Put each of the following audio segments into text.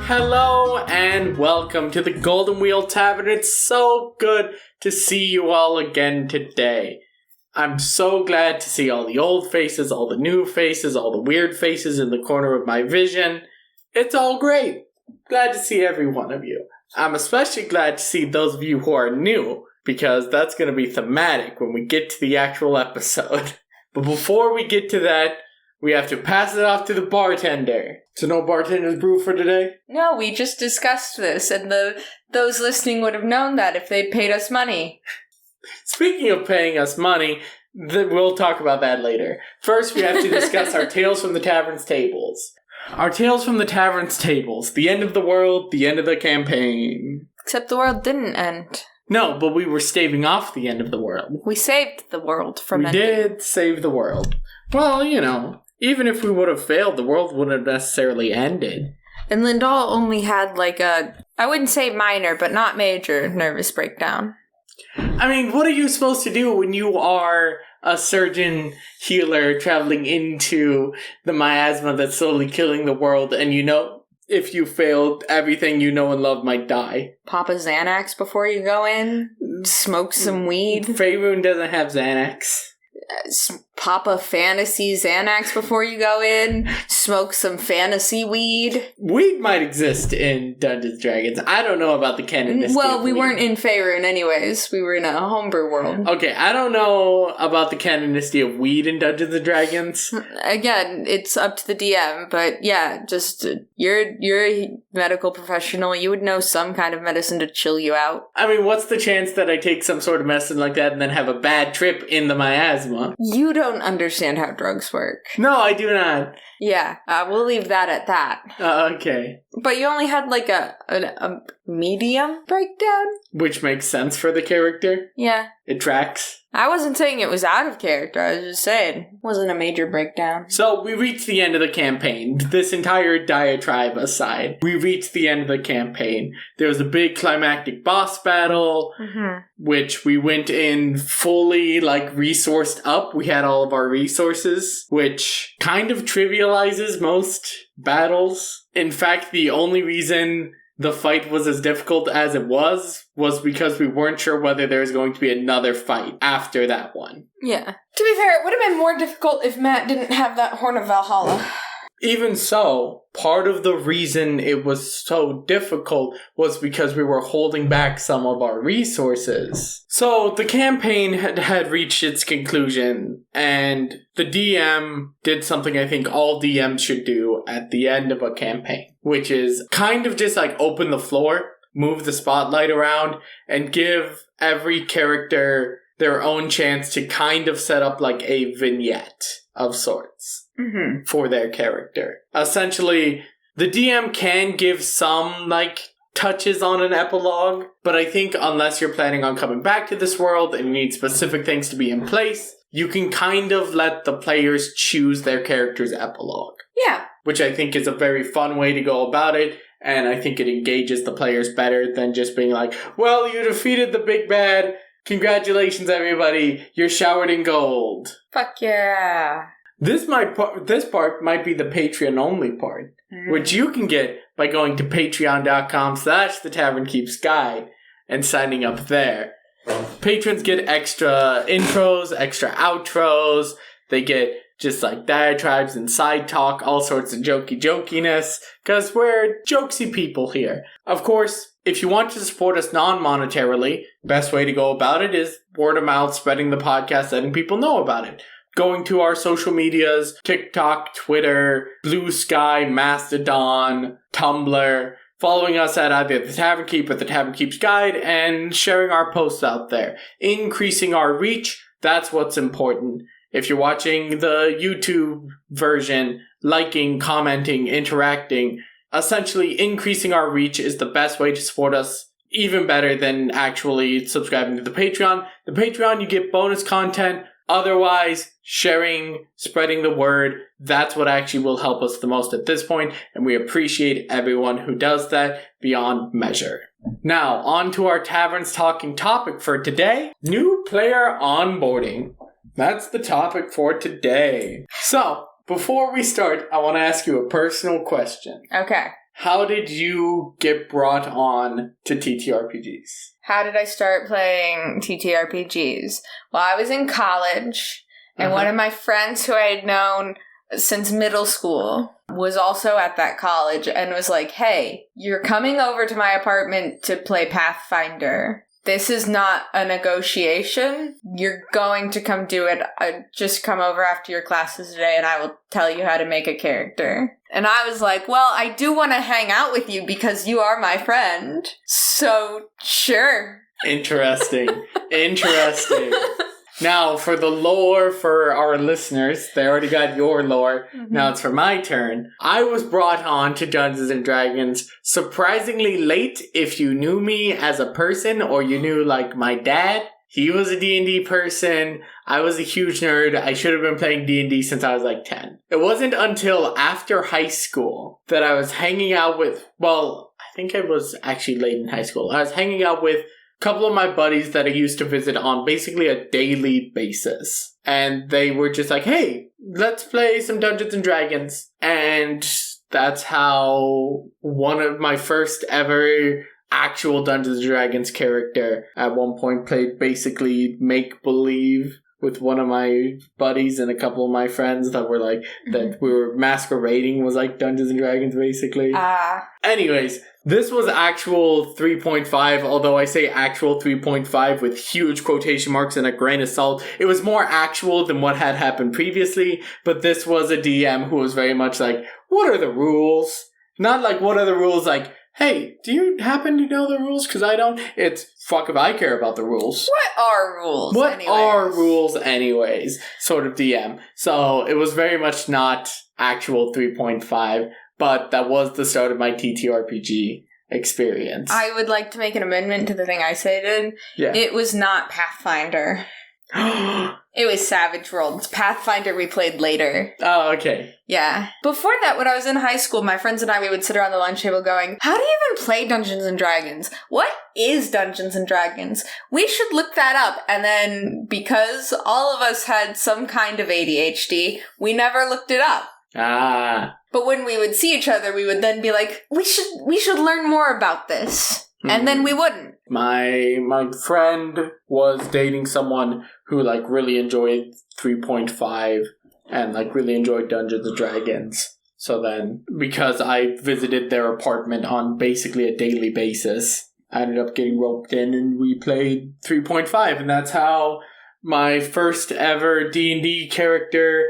Hello and welcome to the Golden Wheel Tavern. It's so good to see you all again today. I'm so glad to see all the old faces, all the new faces, all the weird faces in the corner of my vision. It's all great. Glad to see every one of you. I'm especially glad to see those of you who are new, because that's going to be thematic when we get to the actual episode. But before we get to that, we have to pass it off to the bartender. So no bartender's brew for today? No, we just discussed this, and those listening would have known that if they paid us money. Speaking of paying us money, we'll talk about that later. First, we have to discuss our Tales from the Tavern's tables. Our Tales from the Tavern's tables. The end of the world, the end of the campaign. Except the world didn't end. No, but we were staving off the end of the world. We saved the world from ending. We did save the world. Well, you know, even if we would have failed, the world wouldn't have necessarily ended. And Lindahl only had I wouldn't say minor, but not major nervous breakdown. I mean, what are you supposed to do when you are a surgeon healer traveling into the miasma that's slowly killing the world, and you know, if you failed, everything you know and love might die? Pop a Xanax before you go in? Smoke some weed? Faerun doesn't have Xanax. Pop a fantasy Xanax before you go in? Smoke some fantasy weed? Weed might exist in Dungeons & Dragons. I don't know about the canon. Well, we weren't in Faerun anyways. We were in a homebrew world. Okay, I don't know about the canonicity of weed in Dungeons & Dragons. Again, it's up to the DM, but yeah, just you're a medical professional. You would know some kind of medicine to chill you out. I mean, what's the chance that I take some sort of medicine like that and then have a bad trip in the miasma? You don't understand how drugs work. No, I do not. Yeah, we'll leave that at that. Okay. But you only had a medium breakdown? Which makes sense for the character. Yeah. It tracks. I wasn't saying it was out of character, I was just saying it wasn't a major breakdown. So we reached the end of the campaign. This entire diatribe aside, we reached the end of the campaign. There was a big climactic boss battle, which we went in fully, resourced up. We had all of our resources, which kind of trivializes most battles. In fact, the only reason the fight was as difficult as it was because we weren't sure whether there was going to be another fight after that one. Yeah. To be fair, it would have been more difficult if Matt didn't have that Horn of Valhalla. Even so, part of the reason it was so difficult was because we were holding back some of our resources. So the campaign had reached its conclusion, and the DM did something I think all DMs should do at the end of a campaign, which is kind of just open the floor, move the spotlight around, and give every character their own chance to kind of set up a vignette of sorts. For their character. Essentially, the DM can give some, touches on an epilogue, but I think unless you're planning on coming back to this world and you need specific things to be in place, you can kind of let the players choose their character's epilogue. Yeah. Which I think is a very fun way to go about it, and I think it engages the players better than just being well, you defeated the big bad, congratulations everybody, you're showered in gold. Fuck yeah. This part might be the Patreon-only part, which you can get by going to patreon.com/thetavernkeepsguide and signing up there. Patrons get extra intros, extra outros, they get just diatribes and side talk, all sorts of jokiness, because we're jokesy people here. Of course, if you want to support us non-monetarily, best way to go about it is word of mouth, spreading the podcast, letting people know about it. Going to our social medias, TikTok, Twitter, Blue Sky, Mastodon, Tumblr, following us at either The Tavern Keep or The Tavern Keeps Guide, and sharing our posts out there. Increasing our reach, that's what's important. If you're watching the YouTube version, liking, commenting, interacting, essentially increasing our reach is the best way to support us, even better than actually subscribing to the Patreon. The Patreon, you get bonus content. Otherwise, sharing, spreading the word, that's what actually will help us the most at this point, and we appreciate everyone who does that beyond measure. Now, on to our Taverns Talking topic for today, new player onboarding. That's the topic for today. So, before we start, I want to ask you a personal question. Okay. how did you get brought on to TTRPGs? How did I start playing TTRPGs? Well, I was in college, and one of my friends who I had known since middle school was also at that college and was like, hey, you're coming over to my apartment to play Pathfinder. This is not a negotiation. You're going to come do it. Just come over after your classes today and I will tell you how to make a character. And I was like, well, I do want to hang out with you because you are my friend. So, sure. Interesting. Now, for the lore for our listeners, they already got your lore. Now it's for my turn. I was brought on to Dungeons & Dragons surprisingly late if you knew me as a person or you knew, like, my dad. He was a D&D person. I was a huge nerd. I should have been playing D&D since I was, like, 10. It wasn't until after high school that I was hanging out with, well, I think it was actually late in high school. I was hanging out with couple of my buddies that I used to visit on basically a daily basis. And they were just like, hey, let's play some Dungeons and Dragons. And that's how one of my first ever actual Dungeons and Dragons character at one point played basically make-believe with one of my buddies and a couple of my friends that were like, that we were masquerading was like Dungeons and Dragons basically. Anyways, this was actual 3.5, although I say actual 3.5 with huge quotation marks and a grain of salt. It was more actual than what had happened previously, but this was a DM who was very much like, what are the rules? Not like, what are the rules? Like, hey, do you happen to know the rules? Because I don't. It's, fuck if I care about the rules. What are rules anyways? Sort of DM. So it was very much not actual 3.5. But that was the start of my TTRPG experience. I would like to make an amendment to the thing I stated. Yeah. It was not Pathfinder. It was Savage Worlds. Pathfinder we played later. Oh, okay. Yeah. Before that, when I was in high school, my friends and I, we would sit around the lunch table going, how do you even play Dungeons & Dragons? What is Dungeons & Dragons? We should look that up. And then, because all of us had some kind of ADHD, we never looked it up. But when we would see each other, we would then be like, we should learn more about this. And then we wouldn't. My friend was dating someone who, like, really enjoyed 3.5 and, like, really enjoyed Dungeons & Dragons. So then, because I visited their apartment on basically a daily basis, I ended up getting roped in and we played 3.5. And that's how my first ever D&D character,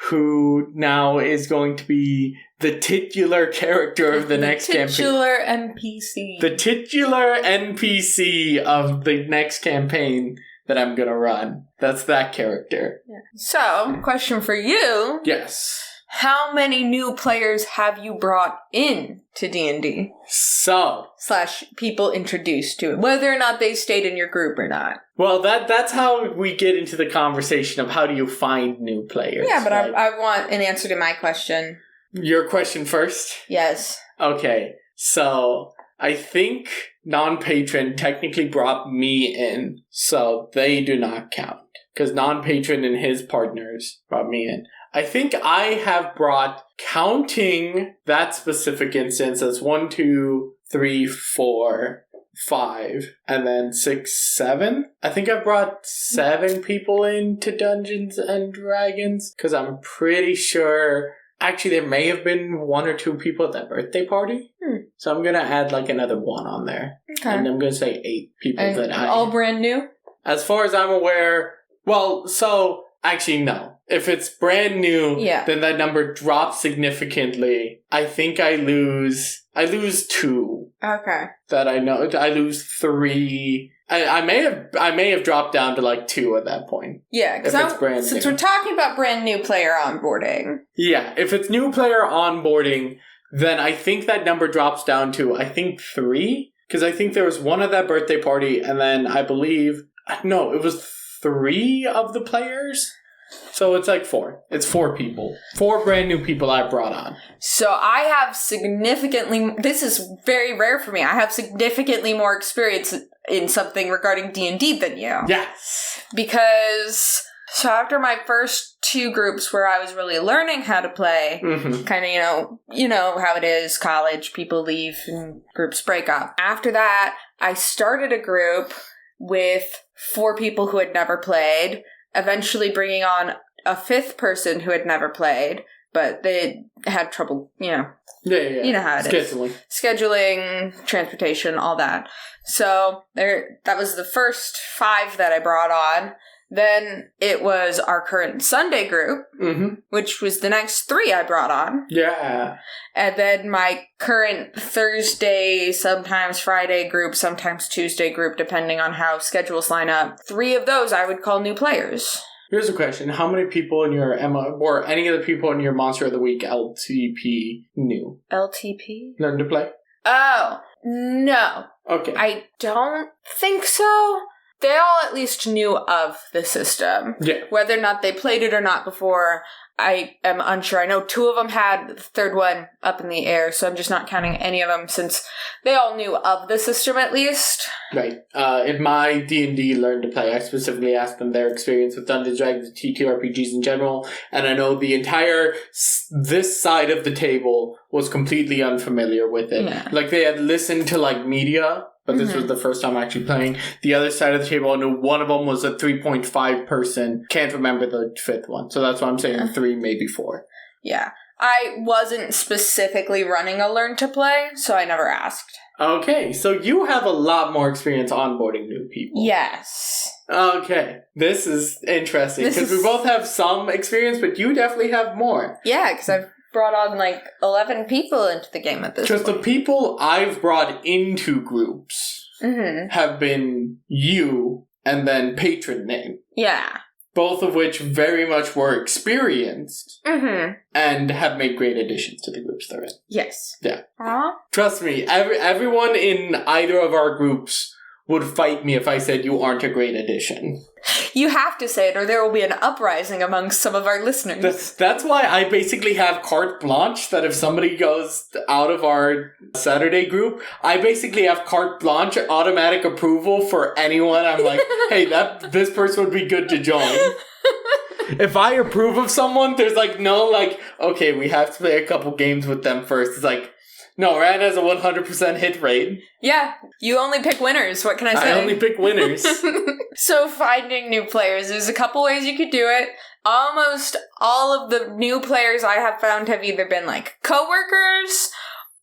who now is going to be the titular character of the next campaign. Titular NPC. The titular NPC of the next campaign that I'm gonna run. That's that character. Yeah. So, question for you. Yes. How many new players have you brought in to D&D? So. / people introduced to it, whether or not they stayed in your group or not. Well, that's how we get into the conversation of how do you find new players. Yeah, but right? I want an answer to my question. Your question first? Yes. Okay, so I think non-patron technically brought me in, so they do not count. Because non-patron and his partners brought me in. I think I have brought, counting that specific instance as 1, 2, 3, 4, 5, and then 6, 7. I think I've brought 7 people into Dungeons and Dragons, because I'm pretty sure, actually there may have been 1 or 2 people at that birthday party. So I'm going to add like another 1 on there. Okay. And I'm going to say 8 people and that I... all brand new? As far as I'm aware, well, so, actually no. If it's brand new, then that number drops significantly. I think I lose 2. Okay. That I know. I lose 3. I may have dropped down to like 2 at that point. Yeah, because since we're talking about brand new player onboarding. Yeah, if it's new player onboarding, then I think that number drops down to, I think 3. Because I think there was 1 at that birthday party, and then I believe, no, it was 3 of the players. So it's like 4. It's 4 people. 4 brand new people I brought on. So I have significantly... This is very rare for me. I have significantly more experience in something regarding D&D than you. Yes. Because So after my first 2 groups where I was really learning how to play, kind of, you know how it is, college, people leave and groups break up. After that, I started a group with 4 people who had never played, eventually bringing on a 5th person who had never played, but they had trouble, you know. Yeah. You know how it is. Scheduling, transportation, all that. So that was the first 5 that I brought on. Then it was our current Sunday group, which was the next 3 I brought on. Yeah. And then my current Thursday, sometimes Friday group, sometimes Tuesday group, depending on how schedules line up. 3 of those I would call new players. Here's a question. How many people in your or any of the people in your Monster of the Week LTP knew? LTP? Learn to play? Oh, no. Okay. I don't think so. They all at least knew of the system. Yeah. Whether or not they played it or not before, I am unsure. I know 2 of them had the 3rd one up in the air, so I'm just not counting any of them since they all knew of the system at least. Right. In my D&D Learn to Play, I specifically asked them their experience with Dungeons & Dragons, TTRPGs in general, and I know the entire this side of the table was completely unfamiliar with it. Yeah. Like, they had listened to, like, media, but this was the first time actually playing. The other side of the table, I knew one of them was a 3.5 person. Can't remember the 5th one. So that's why I'm saying 3, maybe 4. Yeah. I wasn't specifically running a Learn to Play, so I never asked. Okay, so you have a lot more experience onboarding new people. Yes. Okay, this is interesting, because we both have some experience, but you definitely have more. Yeah, because I've brought on like 11 people into the game at this point. Because the people I've brought into groups have been you and then patron name. Yeah. Both of which very much were experienced and have made great additions to the groups they're in. Yes. Yeah. Aww. Trust me, everyone in either of our groups would fight me if I said you aren't a great addition. You have to say it, or there will be an uprising amongst some of our listeners. That's why I basically have carte blanche, that if somebody goes out of our Saturday group, I basically have carte blanche, automatic approval for anyone. I'm like, hey, this person would be good to join. If I approve of someone, there's like no like, okay, we have to play a couple games with them first. It's like, no, Rand has a 100% hit rate. Yeah, you only pick winners. What can I say? I only pick winners. So finding new players, there's a couple ways you could do it. Almost all of the new players I have found have either been like coworkers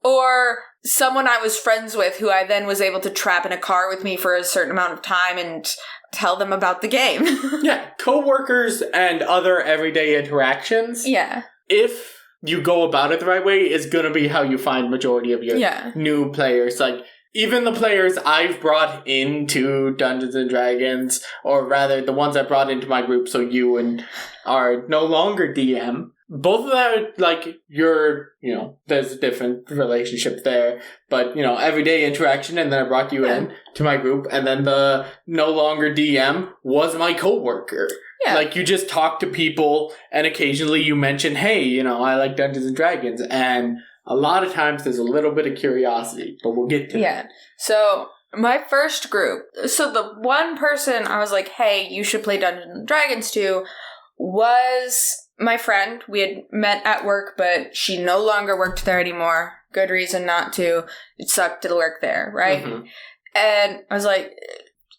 or someone I was friends with who I then was able to trap in a car with me for a certain amount of time and tell them about the game. Yeah, coworkers and other everyday interactions. Yeah. If you go about it the right way, is going to be how you find majority of your new players. Like, even the players I've brought into Dungeons & Dragons, or rather, the ones I brought into my group, so you and are no longer DM, both of them, like, there's a different relationship there, but, everyday interaction, and then I brought you in to my group, and then the no longer DM was my coworker. Yeah. Like, you just talk to people, and occasionally you mention, hey, I like Dungeons & Dragons, and a lot of times there's a little bit of curiosity, but we'll get to that. So, my first group, so the one person I was like, hey, you should play Dungeons & Dragons to, was my friend. We had met at work, but she no longer worked there anymore. Good reason not to. It sucked to work there, right? And I was like,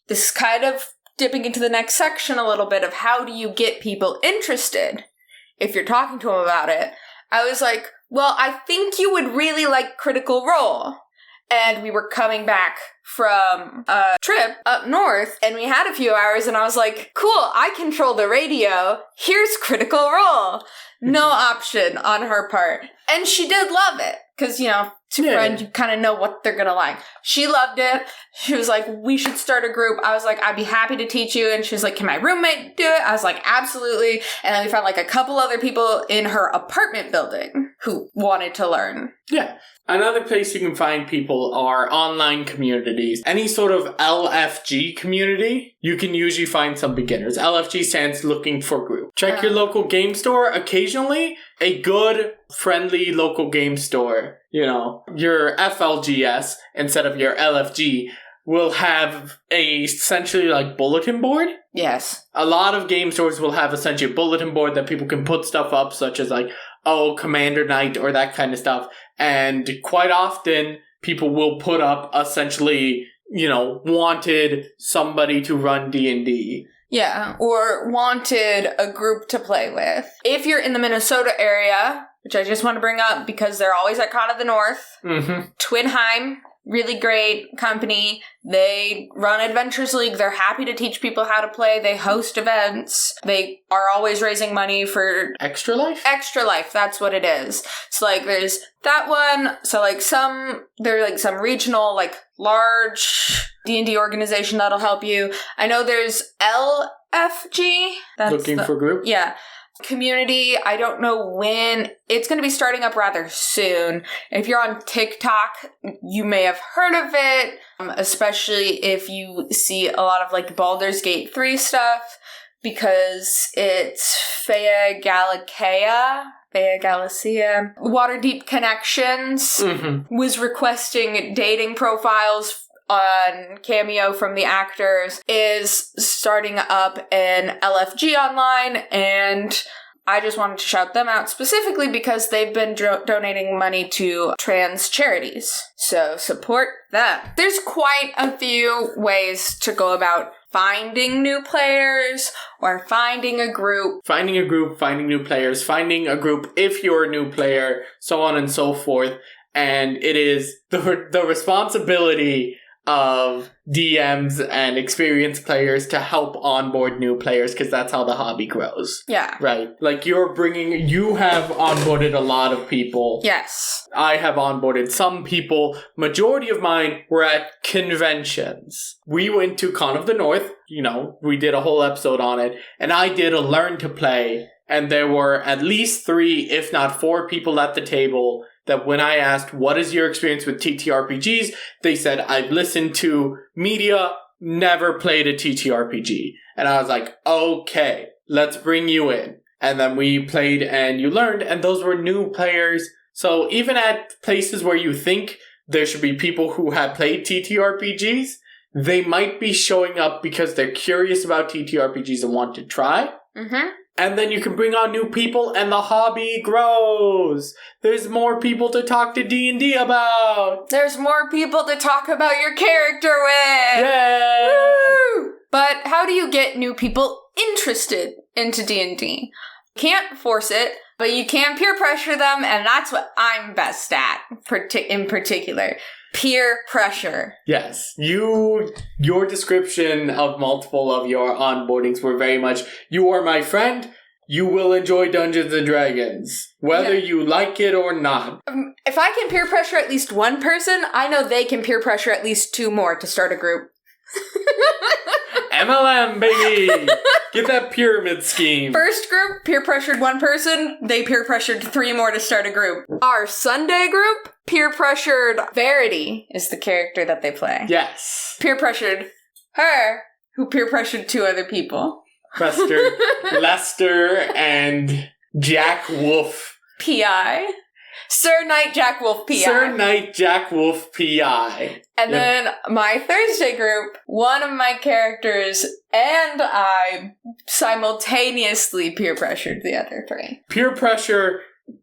this is kind of dipping into the next section a little bit of how do you get people interested if you're talking to them about it. I was like, well, I think you would really like Critical Role. And we were coming back from a trip up north, and we had a few hours, and I was like, cool, I control the radio. Here's Critical Role. No option on her part. And she did love it, because, to friend, you kind of know what they're going to like. She loved it. She was like, we should start a group. I was like, I'd be happy to teach you. And she was like, can my roommate do it? I was like, absolutely. And then we found like a couple other people in her apartment building who wanted to learn. Yeah. Another place you can find people are online communities. Any sort of LFG community, you can usually find some beginners. LFG stands looking for group. Check your local game store. Occasionally, a good, friendly local game store, your FLGS instead of your LFG, will have essentially like bulletin board. Yes. A lot of game stores will have essentially a bulletin board that people can put stuff up, such as like, Commander Night or that kind of stuff. And quite often, people will put up essentially, wanted somebody to run D&D. Yeah, or wanted a group to play with. If you're in the Minnesota area, which I just want to bring up because they're always at Con of the North, Twinheim, really great company. They run Adventures League. They're happy to teach people how to play. They host events. They are always raising money for Extra Life? Extra Life, that's what it is. So, there's that one. So, there's some regional, large D&D organization that'll help you. I know there's LFG. That's Looking for group? Yeah. Community, I don't know when. It's going to be starting up rather soon. If you're on TikTok, you may have heard of it, especially if you see a lot of Baldur's Gate 3 stuff, because it's Fea Galacia, Waterdeep Connections, was requesting dating profiles on Cameo from the actors, is starting up an LFG online, and I just wanted to shout them out specifically because they've been donating money to trans charities. So support them. There's quite a few ways to go about finding new players or finding a group. Finding a group, finding new players, finding a group if you're a new player, so on and so forth. And it is the responsibility of DMs and experienced players to help onboard new players, because that's how the hobby grows. Yeah. Right. You have onboarded a lot of people. Yes. I have onboarded some people. Majority of mine were at conventions. We went to Con of the North, we did a whole episode on it, and I did a learn to play, and there were at least 3, if not 4 people at the table that when I asked, what is your experience with TTRPGs? They said, I've listened to media, never played a TTRPG. And I was like, okay, let's bring you in. And then we played and you learned, and those were new players. So even at places where you think there should be people who have played TTRPGs, they might be showing up because they're curious about TTRPGs and want to try. And then you can bring on new people and the hobby grows. There's more people to talk to D&D about. There's more people to talk about your character with. Yay! Woo! But how do you get new people interested into D&D? Can't force it, but you can peer pressure them, and that's what I'm best at, in particular. Peer pressure. Yes. Your description of multiple of your onboardings were very much, you are my friend, you will enjoy Dungeons & Dragons, whether you like it or not. If I can peer pressure at least one person, I know they can peer pressure at least 2 more to start a group. MLM, baby! Get that pyramid scheme. First group, peer pressured 1 person, they peer pressured 3 more to start a group. Our Sunday group, peer pressured Verity is the character that they play. Yes. Peer pressured her, who peer pressured 2 other people. Lester and Jack Wolf. P.I. Sir Knight Jack Wolf P.I. Sir Knight Jack Wolf P.I. And then my Thursday group, one of my characters and I simultaneously peer pressured the other 3. Peer pressure,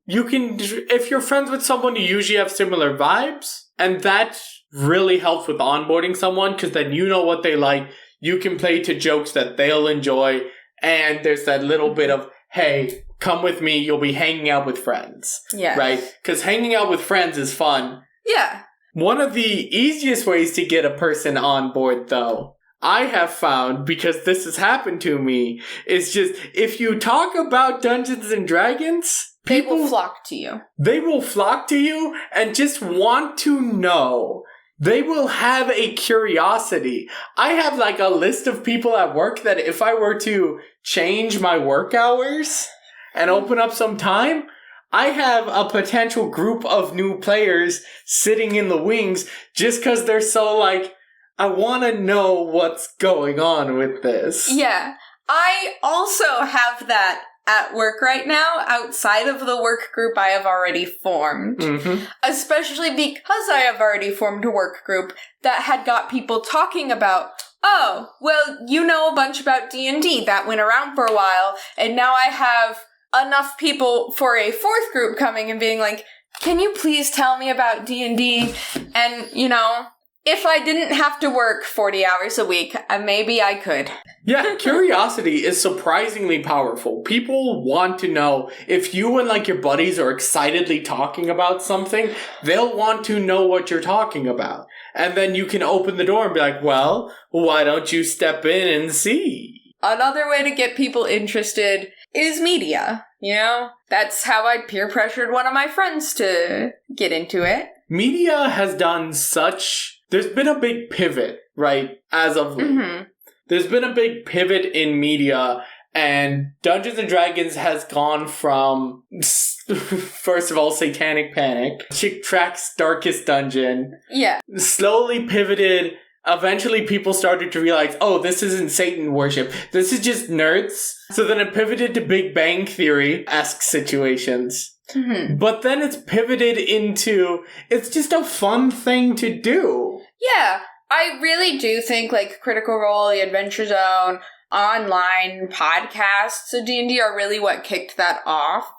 you can, if you're friends with someone, you usually have similar vibes. And that really helps with onboarding someone, because then you know what they like. You can play to jokes that they'll enjoy. And there's that little bit of, hey, come with me, you'll be hanging out with friends. Yeah. Right? Because hanging out with friends is fun. Yeah. One of the easiest ways to get a person on board, though, I have found, because this has happened to me, is just, if you talk about Dungeons and Dragons, people will flock to you. They will flock to you and just want to know. They will have a curiosity. I have a list of people at work that if I were to change my work hours and open up some time, I have a potential group of new players sitting in the wings just because they're so I want to know what's going on with this. Yeah. I also have that at work right now outside of the work group I have already formed. Mm-hmm. Especially because I have already formed a work group that had got people talking about, oh, well, you know a bunch about D&D. That went around for a while, and now I have enough people for a fourth group coming and being like, can you please tell me about D&D? And, you know, if I didn't have to work 40 hours a week, maybe I could. Yeah, curiosity is surprisingly powerful. People want to know. If you and like your buddies are excitedly talking about something, they'll want to know what you're talking about. And then you can open the door and be like, well, why don't you step in and see? Another way to get people interested is media. You know, that's how I peer pressured one of my friends to get into it. Media has done such... There's been a big pivot, right, as of late. Mm-hmm. There's been a big pivot in media, and Dungeons & Dragons has gone from, first of all, Satanic Panic, Chick Track's Darkest Dungeon, yeah, slowly pivoted. Eventually, people started to realize, oh, this isn't Satan worship. This is just nerds. So then it pivoted to Big Bang Theory-esque situations. Mm-hmm. But then it's pivoted into, it's just a fun thing to do. Yeah, I really do think, like, Critical Role, The Adventure Zone, online podcasts of D&D are really what kicked that off.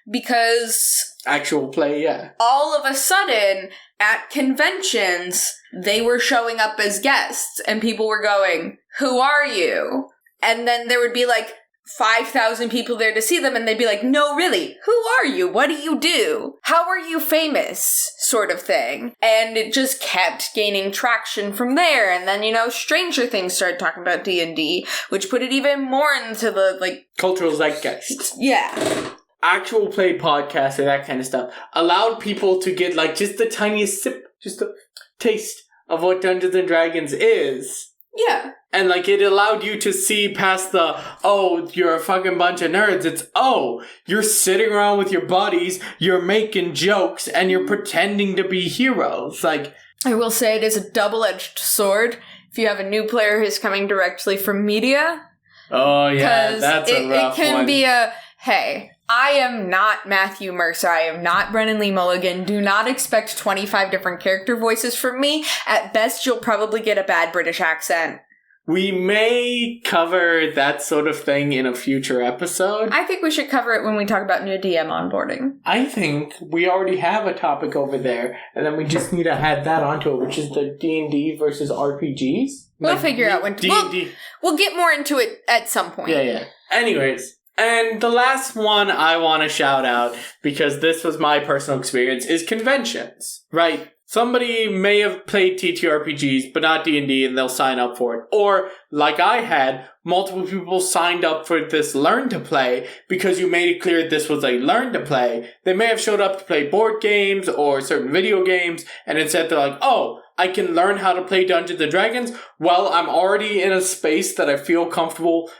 Because... Actual play, yeah. All of a sudden, at conventions, they were showing up as guests, and people were going, who are you? And then there would be, like, 5,000 people there to see them, and they'd be like, no, really, who are you? What do you do? How are you famous? Sort of thing. And it just kept gaining traction from there, and then, you know, Stranger Things started talking about D&D, which put it even more into the, like... cultural zeitgeist. Yeah. Actual play podcasts or that kind of stuff allowed people to get, like, just the tiniest sip, just a taste of what Dungeons & Dragons is. Yeah. And, like, it allowed you to see past the, oh, you're a fucking bunch of nerds. It's, oh, you're sitting around with your buddies, you're making jokes, and you're pretending to be heroes. Like, I will say it is a double-edged sword if you have a new player who's coming directly from media. Oh, yeah, that's a rough one. It can be a, hey... I am not Matthew Mercer. I am not Brennan Lee Mulligan. Do not expect 25 different character voices from me. At best, you'll probably get a bad British accent. We may cover that sort of thing in a future episode. I think we should cover it when we talk about new DM onboarding. I think we already have a topic over there, and then we just need to add that onto it, which is the D&D versus RPGs. We'll figure out when to... We'll get more into it at some point. Yeah. Anyways... And the last one I want to shout out, because this was my personal experience, is conventions, right? Somebody may have played TTRPGs, but not D&D, and they'll sign up for it. Or, like I had, multiple people signed up for this Learn to Play because you made it clear this was a Learn to Play. They may have showed up to play board games or certain video games, and instead they're like, oh, I can learn how to play Dungeons & Dragons. Well, I'm already in a space that I feel comfortable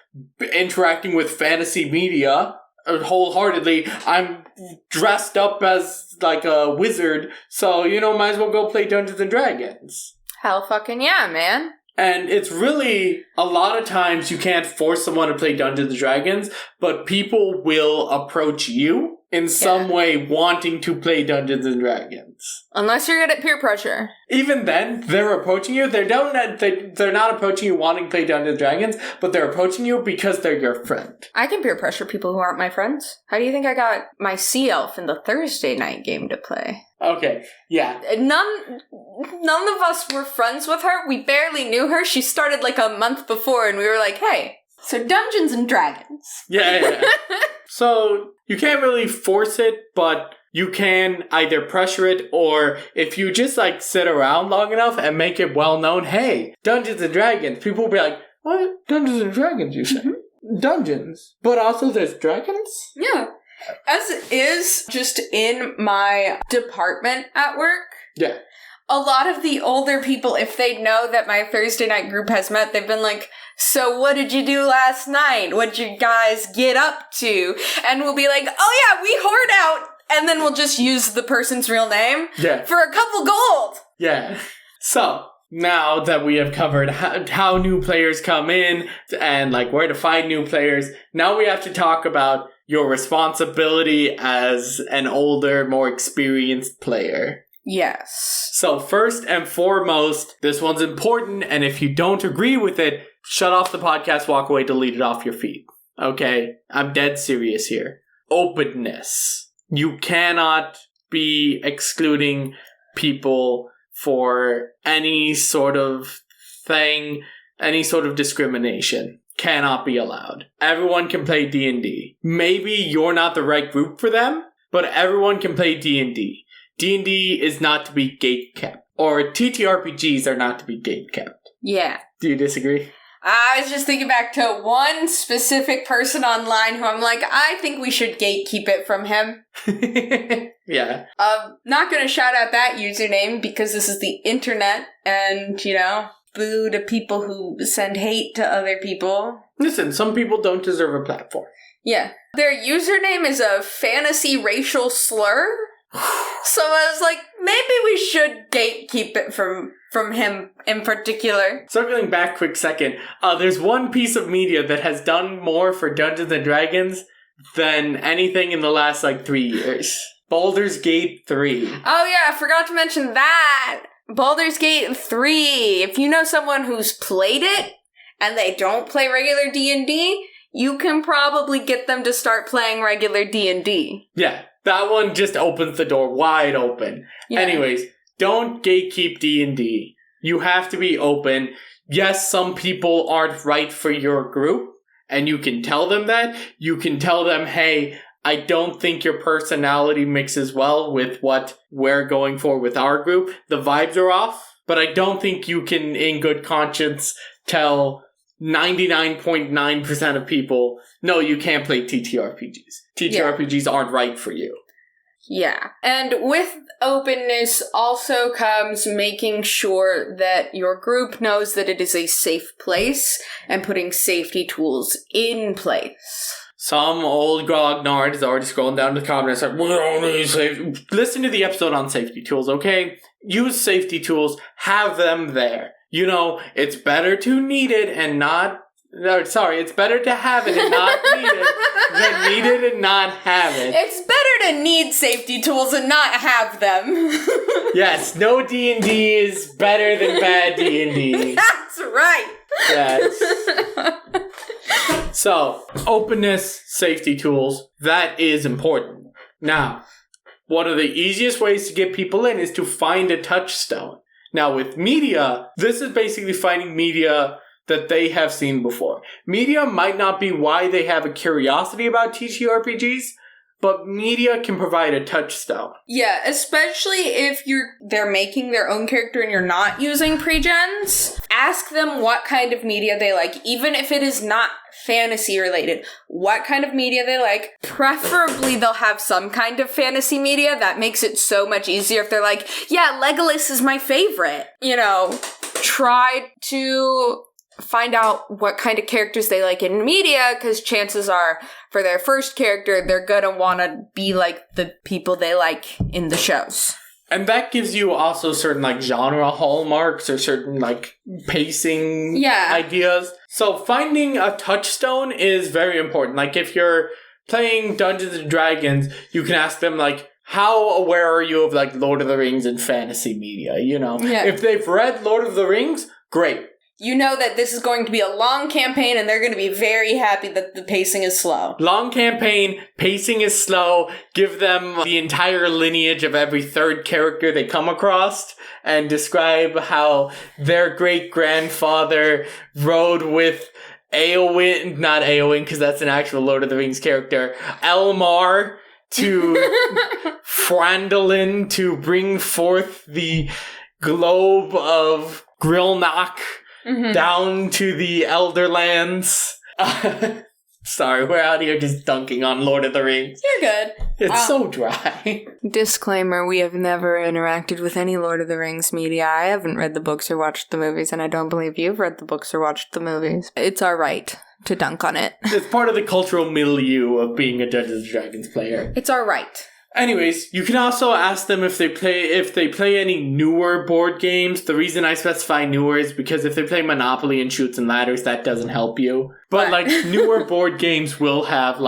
interacting with fantasy media wholeheartedly. I'm dressed up as like a wizard, so, you know, might as well go play Dungeons & Dragons. Hell fucking yeah, man. And it's really, a lot of times you can't force someone to play Dungeons & Dragons, but people will approach you in some way wanting to play Dungeons & Dragons. Unless you're good at peer pressure. Even then, they're approaching you. They're not approaching you wanting to play Dungeons & Dragons, but they're approaching you because they're your friend. I can peer pressure people who aren't my friends. How do you think I got my Sea Elf in the Thursday night game to play? Okay, yeah. None of us were friends with her. We barely knew her. She started like a month before, and we were like, hey, so Dungeons & Dragons. Yeah. So, you can't really force it, but you can either pressure it, or if you just, like, sit around long enough and make it well known, hey, Dungeons & Dragons, people will be like, what? Dungeons & Dragons, you say? Mm-hmm. Dungeons. But also there's dragons? Yeah. As is, just in my department at work. Yeah. A lot of the older people, if they know that my Thursday night group has met, they've been like, so what did you do last night? What'd you guys get up to? And we'll be like, oh yeah, we hoard out. And then we'll just use the person's real name for a couple gold. Yeah. So, now that we have covered how new players come in and like where to find new players, now we have to talk about your responsibility as an older, more experienced player. Yes. So first and foremost, this one's important, and if you don't agree with it, shut off the podcast, walk away, delete it off your feed. Okay? I'm dead serious here. Openness. You cannot be excluding people for any sort of thing, any sort of discrimination. Cannot be allowed. Everyone can play D&D. Maybe you're not the right group for them, but everyone can play D&D. D&D is not to be gatekept. Or TTRPGs are not to be gatekept. Yeah. Do you disagree? I was just thinking back to one specific person online who I'm like, I think we should gatekeep it from him. Yeah. Not gonna shout out that username because this is the internet and, boo to people who send hate to other people. Listen, some people don't deserve a platform. Yeah. Their username is a fantasy racial slur. So I was like, maybe we should gatekeep it from him in particular. Circling back quick second, there's one piece of media that has done more for Dungeons & Dragons than anything in the last, 3 years. Baldur's Gate 3. Oh yeah, I forgot to mention that! Baldur's Gate 3. If you know someone who's played it, and they don't play regular D&D, you can probably get them to start playing regular D&D. Yeah. That one just opens the door wide open. Yeah. Anyways, don't gatekeep D&D. You have to be open. Yes, some people aren't right for your group, and you can tell them that. You can tell them, hey, I don't think your personality mixes well with what we're going for with our group. The vibes are off, but I don't think you can, in good conscience, tell 99.9% of people, no, you can't play TTRPGs. TTRPGs aren't right for you. Yeah. And with openness also comes making sure that your group knows that it is a safe place and putting safety tools in place. Some old grognard is already scrolling down the comments like, we don't need safety. Listen to the episode on safety tools, okay? Use safety tools. Have them there. It's better to need it and not... No, sorry, it's better to have it and not need it than need it and not have it. It's better to need safety tools and not have them. Yes, no D&D is better than bad D&D. That's right. Yes. So, openness, safety tools, that is important. Now, one of the easiest ways to get people in is to find a touchstone. Now, with media, this is basically finding media that they have seen before. Media might not be why they have a curiosity about TTRPGs, but media can provide a touchstone. Yeah, especially if they're making their own character and you're not using pre-gens. Ask them what kind of media they like, even if it is not fantasy related. What kind of media they like. Preferably they'll have some kind of fantasy media. That makes it so much easier if they're like, yeah, Legolas is my favorite. Try to find out what kind of characters they like in media, because chances are for their first character, they're gonna want to be like the people they like in the shows. And that gives you also certain genre hallmarks or certain pacing ideas. So finding a touchstone is very important. If you're playing Dungeons and Dragons, you can ask them how aware are you of Lord of the Rings and fantasy media? Yeah. If they've read Lord of the Rings, great. You know that this is going to be a long campaign and they're going to be very happy that the pacing is slow. Long campaign, pacing is slow. Give them the entire lineage of every third character they come across and describe how their great-grandfather rode with Éowyn, not Éowyn because that's an actual Lord of the Rings character, Elmar to Frandolin to bring forth the globe of Grilnock. Mm-hmm. Down to the Elderlands. Sorry, we're out here just dunking on Lord of the Rings. You're good. It's so dry. Disclaimer, we have never interacted with any Lord of the Rings media. I haven't read the books or watched the movies, and I don't believe you've read the books or watched the movies. It's our right to dunk on it. It's part of the cultural milieu of being a Dungeons & Dragons player. It's our right. Anyways, you can also ask them if they play any newer board games. The reason I specify newer is because if they play Monopoly and Chutes and Ladders, that doesn't help you. But newer board games will have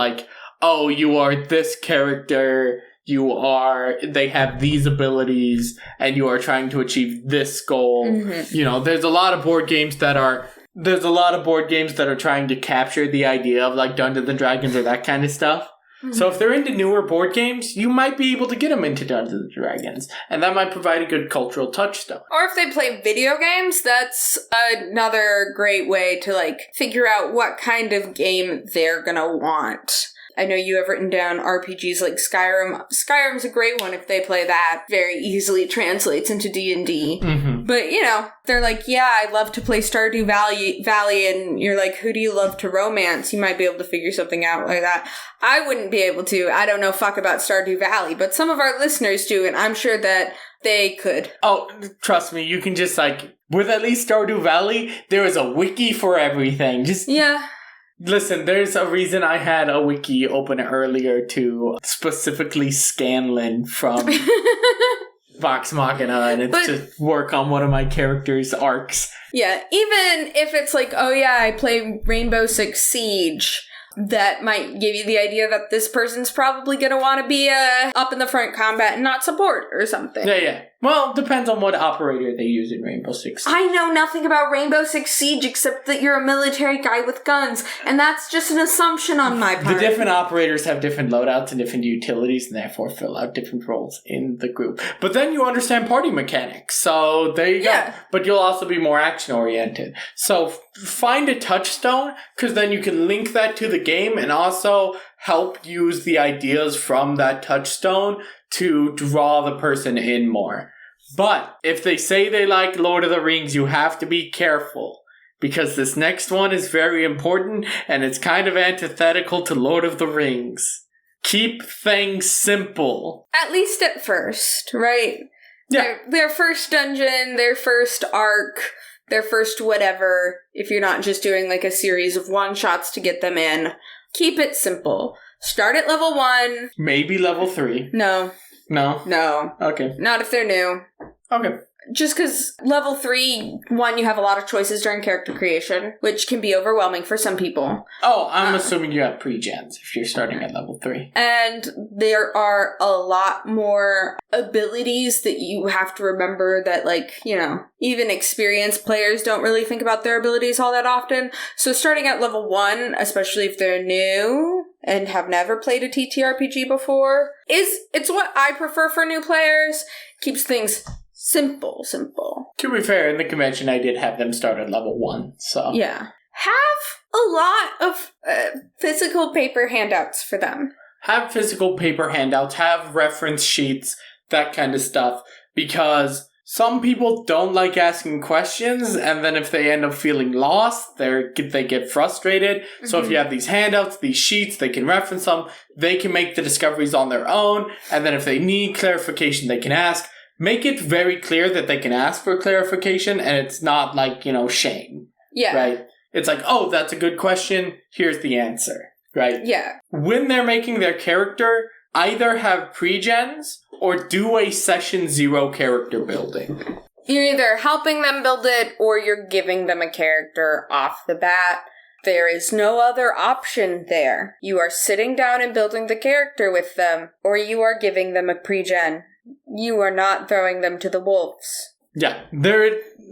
oh, you are this character, they have these abilities, and you are trying to achieve this goal. Mm-hmm. There's a lot of board games that are trying to capture the idea of like Dungeons and Dragons or that kind of stuff. Mm-hmm. So if they're into newer board games, you might be able to get them into Dungeons and Dragons, and that might provide a good cultural touchstone. Or if they play video games, that's another great way to like figure out what kind of game they're gonna want. I know you have written down RPGs like Skyrim. Skyrim's a great one if they play that. Very easily translates into D&D. Mm-hmm. But, they're like, yeah, I love to play Stardew Valley, and you're like, who do you love to romance? You might be able to figure something out like that. I wouldn't be able to. I don't know fuck about Stardew Valley, but some of our listeners do, and I'm sure that they could. Oh, trust me, you can just with at least Stardew Valley, there is a wiki for everything. Yeah. Listen, there's a reason I had a wiki open earlier to specifically Scanlan from Vox Machina, and it's to work on one of my character's arcs. Yeah, even if it's like, oh yeah, I play Rainbow Six Siege, that might give you the idea that this person's probably going to want to be up in the front combat and not support or something. Yeah. Well, depends on what operator they use in Rainbow Six Siege. I know nothing about Rainbow Six Siege except that you're a military guy with guns, and that's just an assumption on my part. The different operators have different loadouts and different utilities, and therefore fill out different roles in the group. But then you understand party mechanics, so there you go. But you'll also be more action-oriented. So find a touchstone, because then you can link that to the game and also help use the ideas from that touchstone to draw the person in more. But if they say they like Lord of the Rings, you have to be careful, because this next one is very important and it's kind of antithetical to Lord of the Rings. Keep things simple. At least at first, right? Yeah. Their first dungeon, their first arc, their first whatever, if you're not just doing like a series of one-shots to get them in. Keep it simple. Start at level 1. Maybe level 3. No. Okay. Not if they're new. Okay. Just because level 3, you have a lot of choices during character creation, which can be overwhelming for some people. Oh, I'm assuming you have pre-gens if you're starting at level 3. And there are a lot more abilities that you have to remember that, even experienced players don't really think about their abilities all that often. So starting at level 1, especially if they're new and have never played a TTRPG before, it's what I prefer for new players. Keeps things simple. To be fair, in the convention, I did have them start at level 1, so... Yeah. Have a lot of physical paper handouts for them. Have physical paper handouts, have reference sheets, that kind of stuff, because some people don't like asking questions, and then if they end up feeling lost, they get frustrated. Mm-hmm. So if you have these handouts, these sheets, they can reference them, they can make the discoveries on their own, and then if they need clarification, they can ask. Make it very clear that they can ask for clarification, and it's not shame. Yeah. Right? It's like, oh, that's a good question, here's the answer. Right? Yeah. When they're making their character, either have pre-gens or do a session 0 character building. You're either helping them build it or you're giving them a character off the bat. There is no other option there. You are sitting down and building the character with them, or you are giving them a pre-gen. You are not throwing them to the wolves. Yeah,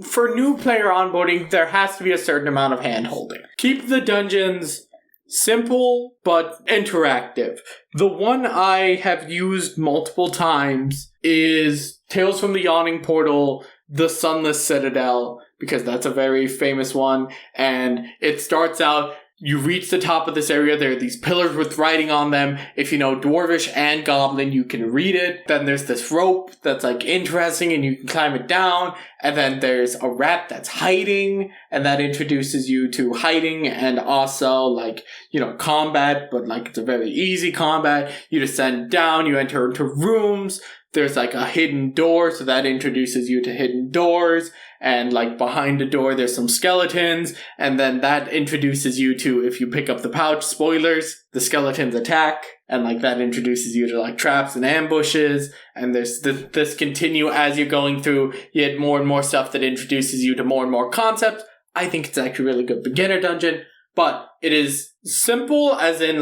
for new player onboarding, there has to be a certain amount of hand-holding. Keep the dungeons simple, but interactive. The one I have used multiple times is Tales from the Yawning Portal, The Sunless Citadel, because that's a very famous one, and it starts out, you reach the top of this area, there are these pillars with writing on them. If you know Dwarvish and Goblin, you can read it. Then there's this rope that's interesting and you can climb it down. And then there's a rat that's hiding, and that introduces you to hiding and also combat, but it's a very easy combat. You descend down, you enter into rooms. There's a hidden door, so that introduces you to hidden doors. And behind the door, there's some skeletons. And then that introduces you to, if you pick up the pouch, spoilers, the skeletons attack. And that introduces you to traps and ambushes. And there's this continue as you're going through. You get more and more stuff that introduces you to more and more concepts. I think it's actually a really good beginner dungeon. But it is simple, as in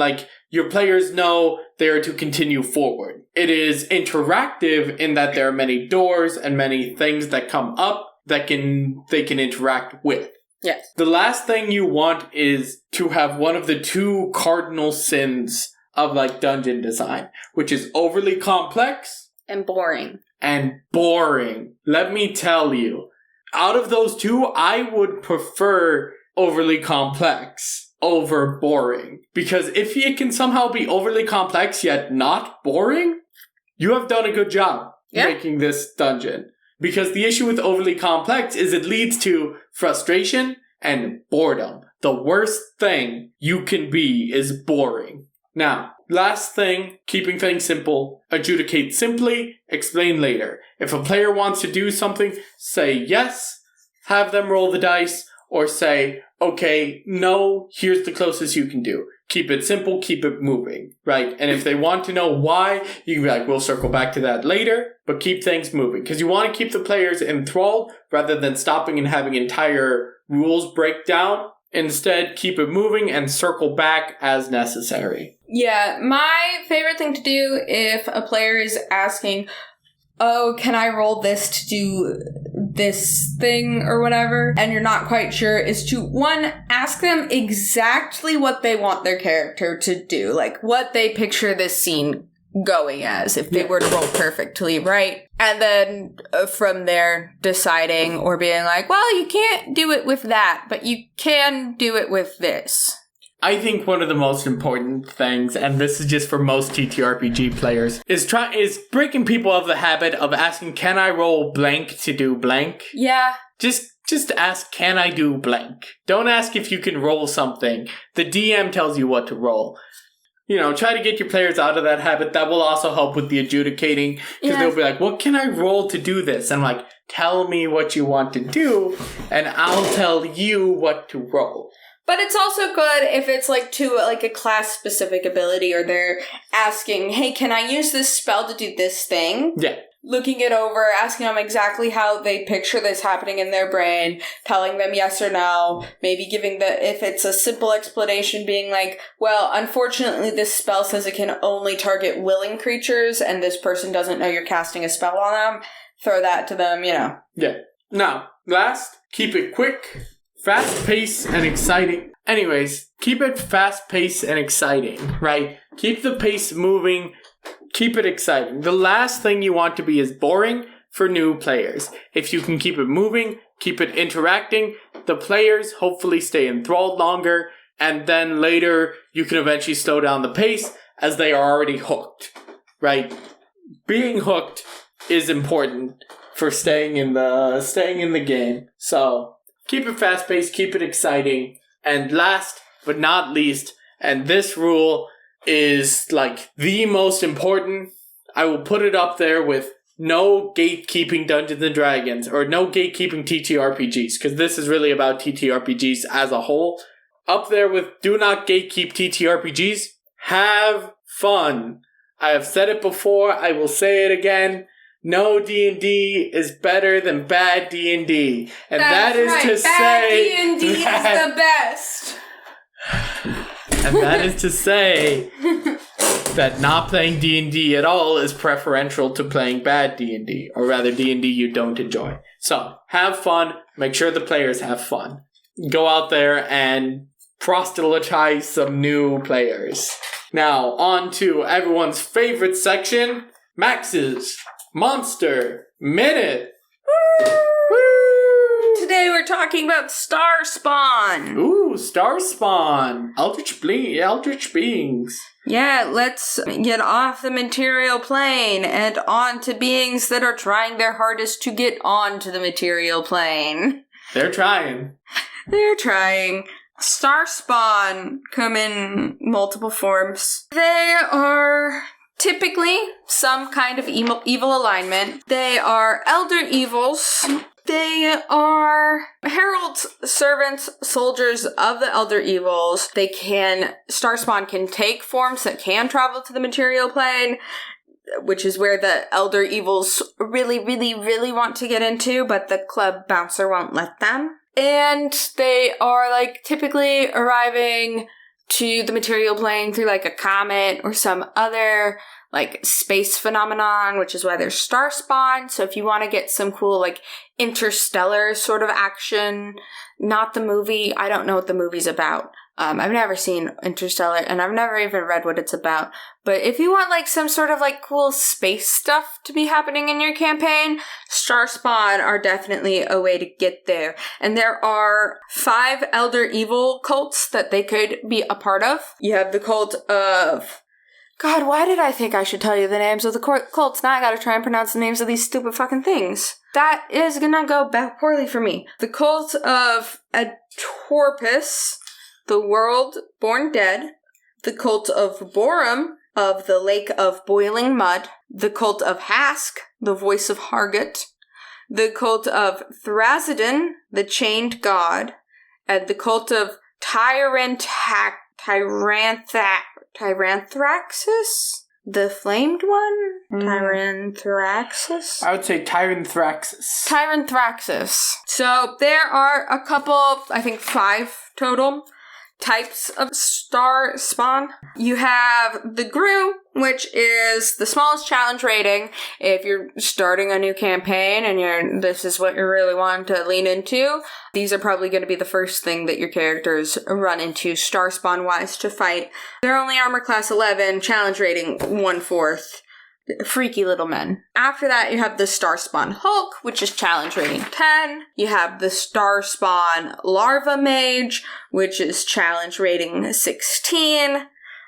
your players know they are to continue forward. It is interactive in that there are many doors and many things that come up that they can interact with. Yes. The last thing you want is to have one of the two cardinal sins of like dungeon design, which is overly complex and boring. Let me tell you, out of those two, I would prefer overly complex over boring. Because if it can somehow be overly complex yet not boring, you have done a good job making this dungeon. Because the issue with overly complex is it leads to frustration and boredom. The worst thing you can be is boring. Now, last thing, keeping things simple. Adjudicate simply, explain later. If a player wants to do something, say yes, have them roll the dice, or say, okay, no, here's the closest you can do. Keep it simple, keep it moving, right? And if they want to know why, you can be like, we'll circle back to that later, but keep things moving. Because you want to keep the players enthralled rather than stopping and having entire rules break down. Instead, keep it moving and circle back as necessary. Yeah, my favorite thing to do if a player is asking, oh, can I roll this to do this thing or whatever, and you're not quite sure, is to, one, ask them exactly what they want their character to do, like what they picture this scene going as if they were to roll perfectly, right? And then from there, deciding or being like, well, you can't do it with that, but you can do it with this. I think one of the most important things, and this is just for most TTRPG players, is breaking people of the habit of asking, can I roll blank to do blank? Yeah. Just ask, can I do blank? Don't ask if you can roll something. The DM tells you what to roll. You know, try to get your players out of that habit. That will also help with the adjudicating. Because they'll be like, what can I roll to do this? And I'm like, tell me what you want to do, and I'll tell you what to roll. But it's also good if it's like to like a class-specific ability, or they're asking, hey, can I use this spell to do this thing? Yeah. Looking it over, asking them exactly how they picture this happening in their brain, telling them yes or no, maybe giving if it's a simple explanation, being like, well, unfortunately this spell says it can only target willing creatures, and this person doesn't know you're casting a spell on them. Throw that to them, you know. Yeah. Now, last, keep it quick, fast-paced, and exciting. Anyways, keep it fast-paced and exciting, right? Keep the pace moving. Keep it exciting. The last thing you want to be is boring for new players. If you can keep it moving, keep it interacting, the players hopefully stay enthralled longer, and then later you can eventually slow down the pace as they are already hooked, right? Being hooked is important for staying in the game. So keep it fast-paced, keep it exciting, and last but not least, and this rule is like the most important, I will put it up there with no gatekeeping Dungeons and Dragons, or no gatekeeping TTRPGs, because this is really about TTRPGs as a whole. Up there with do not gatekeep TTRPGs, have fun. I have said it before, I will say it again. No D&D is better than bad D&D. And That's that is right. to Bad say D&D is the best. And that is to say that not playing D&D at all is preferential to playing bad D&D, or rather D&D you don't enjoy. So, have fun, make sure the players have fun. Go out there and proselytize some new players. Now, on to everyone's favorite section, Max's Monster Minute. Today we're talking about Starspawn. Ooh, Starspawn. Eldritch beings. Yeah, let's get off the material plane and on to beings that are trying their hardest to get onto the material plane. They're trying. They're trying. Starspawn come in multiple forms. They are typically some kind of evil alignment. They are elder evils. They are heralds, servants, soldiers of the elder evils. Starspawn can take forms that can travel to the material plane, which is where the elder evils really, really, really want to get into, but the club bouncer won't let them. And they are, like, typically arriving to the material plane through like a comet or some other like space phenomenon, which is why there's star spawn. So if you want to get some cool like interstellar sort of action, not the movie. I don't know what the movie's about. I've never seen Interstellar, and I've never even read what it's about. But if you want, like, some sort of, like, cool space stuff to be happening in your campaign, Star Spawn are definitely a way to get there. And there are 5 Elder Evil cults that they could be a part of. You have the cult of... God, why did I think I should tell you the names of the cults? Now I gotta try and pronounce the names of these stupid fucking things. That is gonna go back poorly for me. The cult of Atorpus... The World Born Dead, the cult of Borum, of the Lake of Boiling Mud, the cult of Hask, the Voice of Hargot, the cult of Thrasidon, the Chained God, and the cult of Tyranthraxis, the Flamed One? Tyranthraxis? I would say Tyranthraxis. Tyranthraxis. So there are a couple, I think 5 total types of star spawn. You have the Gru, which is the smallest challenge rating. If you're starting a new campaign and this is what you're really wanting to lean into, these are probably going to be the first thing that your characters run into star spawn wise to fight. They're only armor class 11, challenge rating 1/4. Freaky little men. After that, you have the Star Spawn Hulk, which is challenge rating 10. You have the Star Spawn Larva Mage, which is challenge rating 16.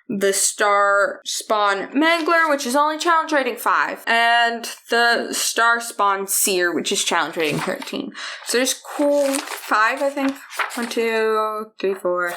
The Star Spawn Mangler, which is only challenge rating 5. And the Star Spawn Seer, which is challenge rating 13. So there's cool 5, I think. 1, 2, 3, 4.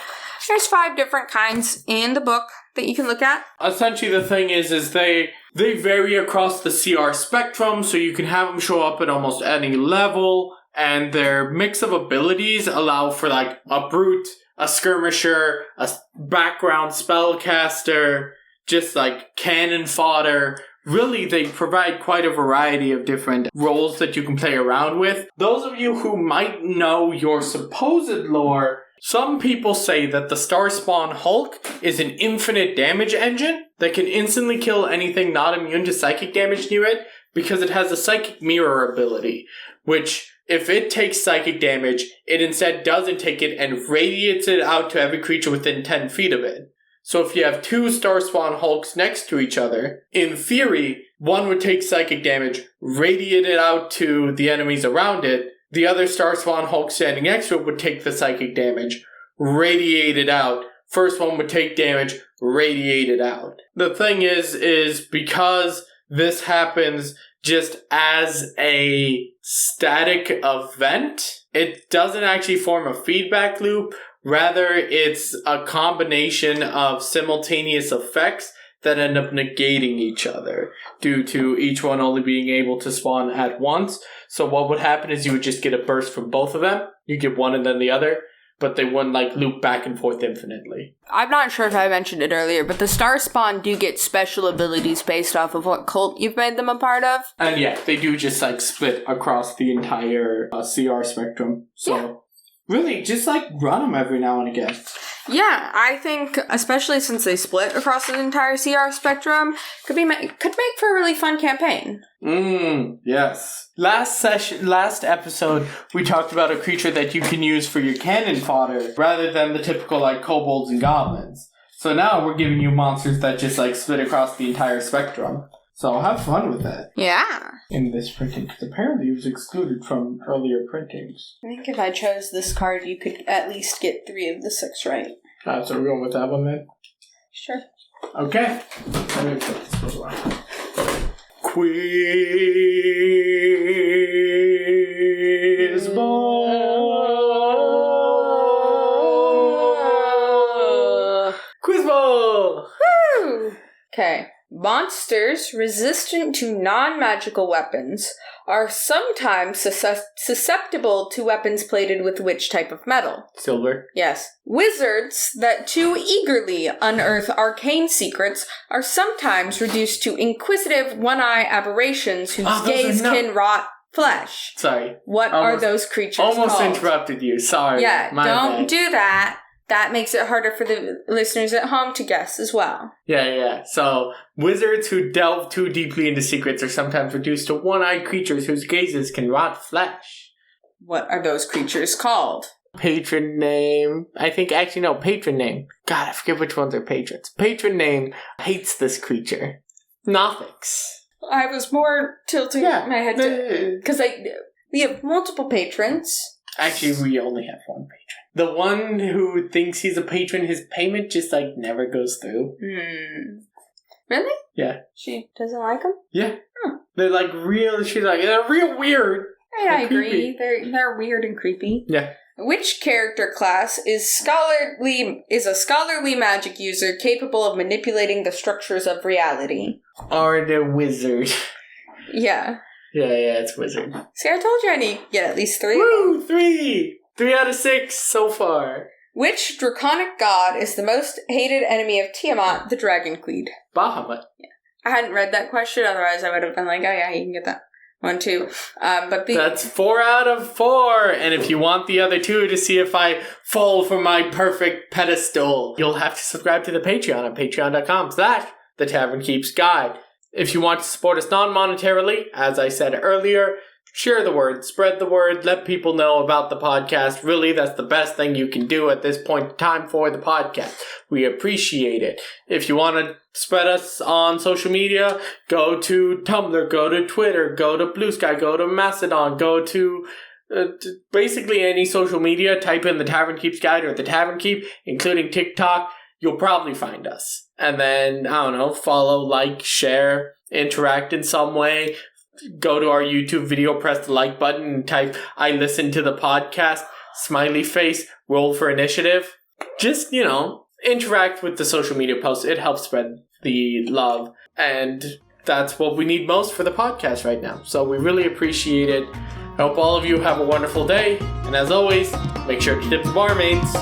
There's 5 different kinds in the book that you can look at. Essentially, the thing is they vary across the CR spectrum, so you can have them show up at almost any level, and their mix of abilities allow for, like, a brute, a skirmisher, a background spellcaster, just, like, cannon fodder. Really, they provide quite a variety of different roles that you can play around with. Those of you who might know your supposed lore, some people say that the Star Spawn Hulk is an infinite damage engine that can instantly kill anything not immune to psychic damage near it because it has a psychic mirror ability, which, if it takes psychic damage, it instead doesn't take it and radiates it out to every creature within 10 feet of it. So if you have 2 Star Spawn Hulks next to each other, in theory, one would take psychic damage, radiate it out to the enemies around it. The other Star Spawn Hulk standing next to it would take the psychic damage, radiate it out. First one would take damage, radiate it out. The thing is because this happens just as a static event, it doesn't actually form a feedback loop. Rather, it's a combination of simultaneous effects that end up negating each other due to each one only being able to spawn at once. So what would happen is you would just get a burst from both of them. You get one and then the other, but they wouldn't like loop back and forth infinitely. I'm not sure if I mentioned it earlier, but the Star Spawn do get special abilities based off of what cult you've made them a part of. And yeah, they do just like split across the entire CR spectrum. So yeah. Really, just like run them every now and again. Yeah, I think, especially since they split across the entire CR spectrum, could make for a really fun campaign. Yes. Last episode, we talked about a creature that you can use for your cannon fodder, rather than the typical, like, kobolds and goblins. So now we're giving you monsters that just, like, split across the entire spectrum. So have fun with that. Yeah. In this printing, because apparently it was excluded from earlier printings. I think if I chose this card, you could at least get 3 of the 6 right. So we're going with that one then? Sure. Okay. Let me put this one away. Quiz ball! Quiz ball! Woo! Okay. Monsters resistant to non-magical weapons are sometimes susceptible to weapons plated with which type of metal? Silver. Yes. Wizards that too eagerly unearth arcane secrets are sometimes reduced to inquisitive one-eye aberrations whose gaze can rot flesh. Sorry. What are those creatures called? Almost interrupted you. Sorry. Yeah, don't do that. that makes it harder for the listeners at home to guess as well. Yeah. So, wizards who delve too deeply into secrets are sometimes reduced to one-eyed creatures whose gazes can rot flesh. What are those creatures called? Patron name. Patron name. God, I forget which ones are patrons. Patron name hates this creature. Nothings. I was more tilting my head to... Because we have multiple patrons. Actually, we only have one patron. The one who thinks he's a patron, his payment just, never goes through. Really? Yeah. She doesn't like him? Yeah. They're, they're real weird. Yeah, I agree. They're weird and creepy. Yeah. Which character class is a scholarly magic user capable of manipulating the structures of reality? Or the wizard. Yeah. Yeah, it's wizard. See, I told you I need to get at least 3 Woo! of them. 3! 3 out of 6 so far. Which draconic god is the most hated enemy of Tiamat, the Dragon Queen? Bahamut. Yeah. I hadn't read that question, otherwise I would have been like, oh yeah, you can get that. 1, 2. That's 4 out of 4. And if you want the other 2 to see if I fall from my perfect pedestal, you'll have to subscribe to the Patreon at patreon.com/The Tavern Keeps Guide. If you want to support us non-monetarily, as I said earlier, share the word, spread the word, let people know about the podcast. Really, that's the best thing you can do at this point in time for the podcast. We appreciate it. If you want to spread us on social media, go to Tumblr, go to Twitter, go to Blue Sky, go to Mastodon, go to basically any social media. Type in The Tavern Keeps Guide or The Tavern Keep, including TikTok. You'll probably find us. And then, follow, like, share, interact in some way. Go to our YouTube video, press the like button, and type, I listen to the podcast, smiley face, roll for initiative. Just, interact with the social media posts. It helps spread the love. And that's what we need most for the podcast right now. So we really appreciate it. I hope all of you have a wonderful day. And as always, make sure to tip the barmaids.